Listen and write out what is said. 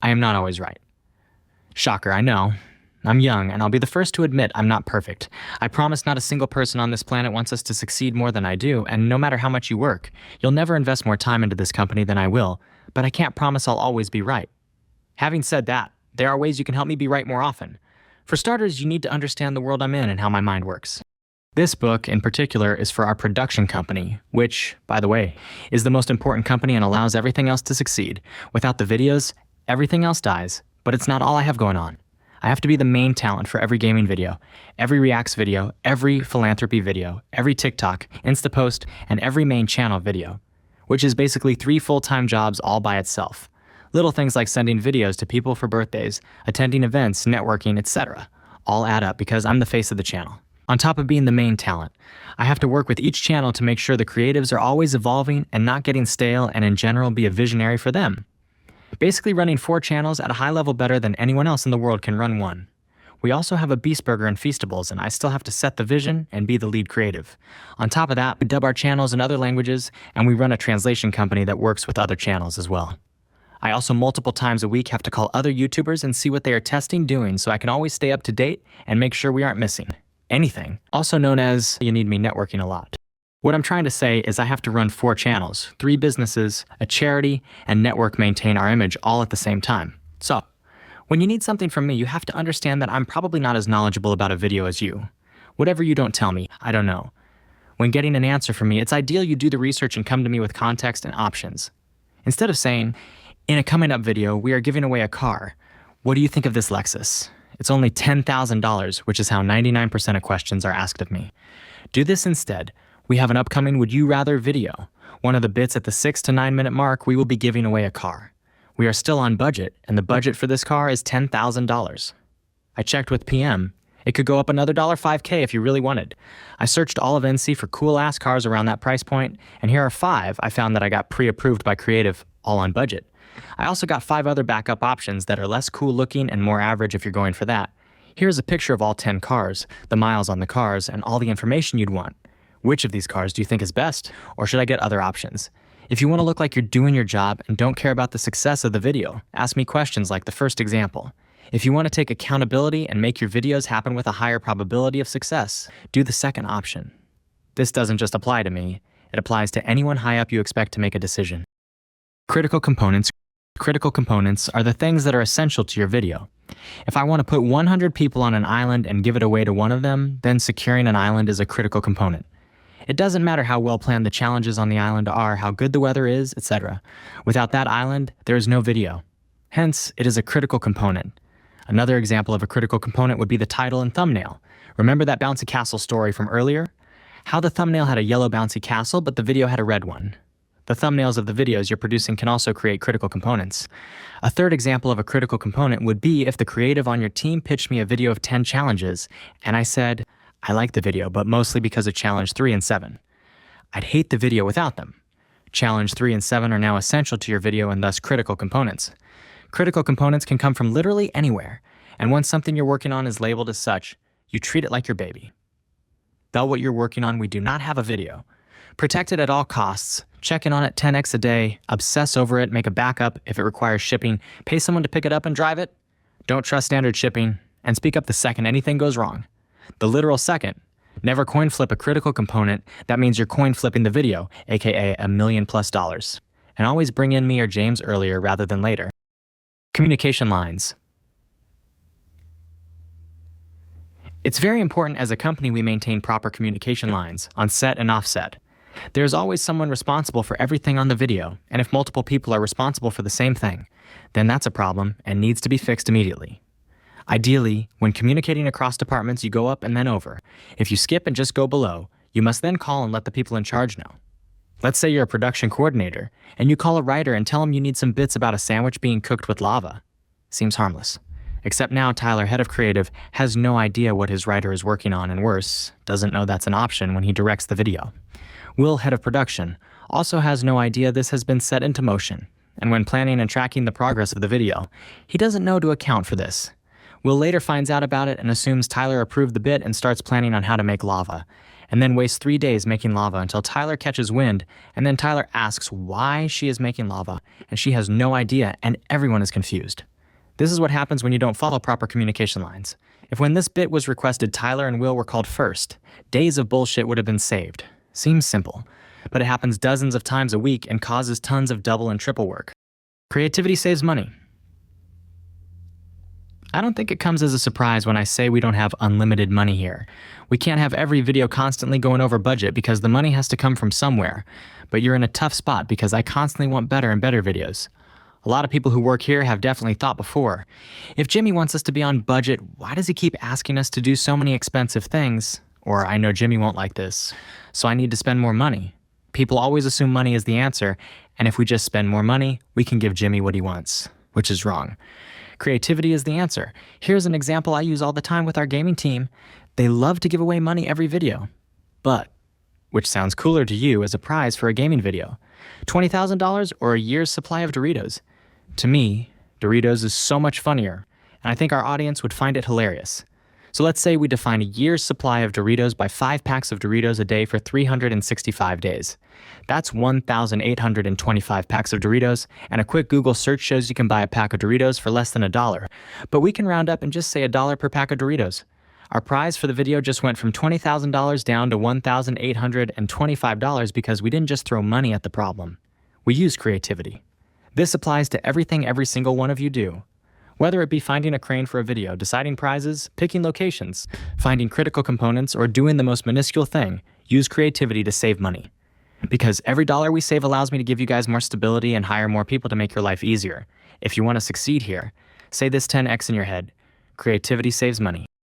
I am not always right. Shocker, I know. I'm young, and I'll be the first to admit I'm not perfect. I promise not a single person on this planet wants us to succeed more than I do, and no matter how much you work, you'll never invest more time into this company than I will, but I can't promise I'll always be right. Having said that, there are ways you can help me be right more often. For starters, you need to understand the world I'm in and how my mind works. This book, in particular, is for our production company, which, by the way, is the most important company and allows everything else to succeed. Without the videos, everything else dies, but it's not all I have going on. I have to be the main talent for every gaming video, every Reacts video, every philanthropy video, every TikTok, Instapost, and every main channel video, which is basically 3 full-time jobs all by itself. Little things like sending videos to people for birthdays, attending events, networking, etc. all add up because I'm the face of the channel. On top of being the main talent, I have to work with each channel to make sure the creatives are always evolving and not getting stale, and in general be a visionary for them. Basically running 4 channels at a high level better than anyone else in the world can run one. We also have a Beast Burger and Feastables, and I still have to set the vision and be the lead creative. On top of that, we dub our channels in other languages, and we run a translation company that works with other channels as well. I also multiple times a week have to call other YouTubers and see what they are testing doing so I can always stay up to date and make sure we aren't missing anything, also known as you need me networking a lot. What I'm trying to say is I have to run 4 channels, 3 businesses, a charity, and network maintain our image all at the same time. So, when you need something from me, you have to understand that I'm probably not as knowledgeable about a video as you. Whatever you don't tell me, I don't know. When getting an answer from me, it's ideal you do the research and come to me with context and options. Instead of saying, in a coming up video, we are giving away a car. What do you think of this Lexus? It's only $10,000, which is how 99% of questions are asked of me. Do this instead. We have an upcoming Would You Rather video. One of the bits at the 6 to 9 minute mark, we will be giving away a car. We are still on budget, and the budget for this car is $10,000. I checked with PM. It could go up another $5K if you really wanted. I searched all of NC for cool-ass cars around that price point, and here are 5 I found that I got pre-approved by Creative, all on budget. I also got 5 other backup options that are less cool looking and more average if you're going for that. Here's a picture of all 10 cars, the miles on the cars, and all the information you'd want. Which of these cars do you think is best, or should I get other options? If you want to look like you're doing your job and don't care about the success of the video, ask me questions like the first example. If you want to take accountability and make your videos happen with a higher probability of success, do the second option. This doesn't just apply to me, it applies to anyone high up you expect to make a decision. Critical components. Critical components are the things that are essential to your video. If I want to put 100 people on an island and give it away to one of them, then securing an island is a critical component. It doesn't matter how well planned the challenges on the island are, how good the weather is, etc. Without that island, there is no video. Hence, it is a critical component. Another example of a critical component would be the title and thumbnail. Remember that bouncy castle story from earlier? How the thumbnail had a yellow bouncy castle, but the video had a red one. The thumbnails of the videos you're producing can also create critical components. A third example of a critical component would be if the creative on your team pitched me a video of 10 challenges, and I said, I like the video, but mostly because of challenge 3 and 7. I'd hate the video without them. Challenge 3 and 7 are now essential to your video and thus critical components. Critical components can come from literally anywhere, and once something you're working on is labeled as such, you treat it like your baby. Though what you're working on, we do not have a video. Protect it at all costs, check in on it 10x a day, obsess over it, make a backup if it requires shipping, pay someone to pick it up and drive it. Don't trust standard shipping, and speak up the second anything goes wrong. The literal second. Never coin flip a critical component. That means you're coin flipping the video, aka $1 million+. And always bring in me or James earlier rather than later. Communication lines. It's very important as a company we maintain proper communication lines, on set and off set. There's always someone responsible for everything on the video, and if multiple people are responsible for the same thing, then that's a problem and needs to be fixed immediately. Ideally, when communicating across departments, you go up and then over. If you skip and just go below, you must then call and let the people in charge know. Let's say you're a production coordinator, and you call a writer and tell him you need some bits about a sandwich being cooked with lava. Seems harmless. Except now Tyler, head of creative, has no idea what his writer is working on, and worse, doesn't know that's an option when he directs the video. Will, head of production, also has no idea this has been set into motion, and when planning and tracking the progress of the video, he doesn't know to account for this. Will later finds out about it and assumes Tyler approved the bit and starts planning on how to make lava. and then wastes 3 days making lava until Tyler catches wind, and then Tyler asks why she is making lava, and she has no idea, and everyone is confused. This is what happens when you don't follow proper communication lines. If when this bit was requested Tyler and Will were called first, days of bullshit would have been saved. Seems simple, but it happens dozens of times a week and causes tons of double and triple work. Creativity saves money. I don't think it comes as a surprise when I say we don't have unlimited money here. We can't have every video constantly going over budget because the money has to come from somewhere. But you're in a tough spot because I constantly want better and better videos. A lot of people who work here have definitely thought before, if Jimmy wants us to be on budget, why does he keep asking us to do so many expensive things? Or I know Jimmy won't like this, so I need to spend more money. People always assume money is the answer, and if we just spend more money, we can give Jimmy what he wants, which is wrong. Creativity is the answer. Here's an example I use all the time with our gaming team. They love to give away money every video. But, which sounds cooler to you as a prize for a gaming video? $20,000 or a year's supply of Doritos? To me, Doritos is so much funnier, and I think our audience would find it hilarious. So let's say we define a year's supply of Doritos by 5 packs of Doritos a day for 365 days. That's 1,825 packs of Doritos, and a quick Google search shows you can buy a pack of Doritos for less than $1. But we can round up and just say $1 per pack of Doritos. Our prize for the video just went from $20,000 down to $1,825 because we didn't just throw money at the problem. We used creativity. This applies to everything every single one of you do. Whether it be finding a crane for a video, deciding prizes, picking locations, finding critical components, or doing the most minuscule thing, use creativity to save money. Because every dollar we save allows me to give you guys more stability and hire more people to make your life easier. If you want to succeed here, say this 10x in your head. Creativity saves money.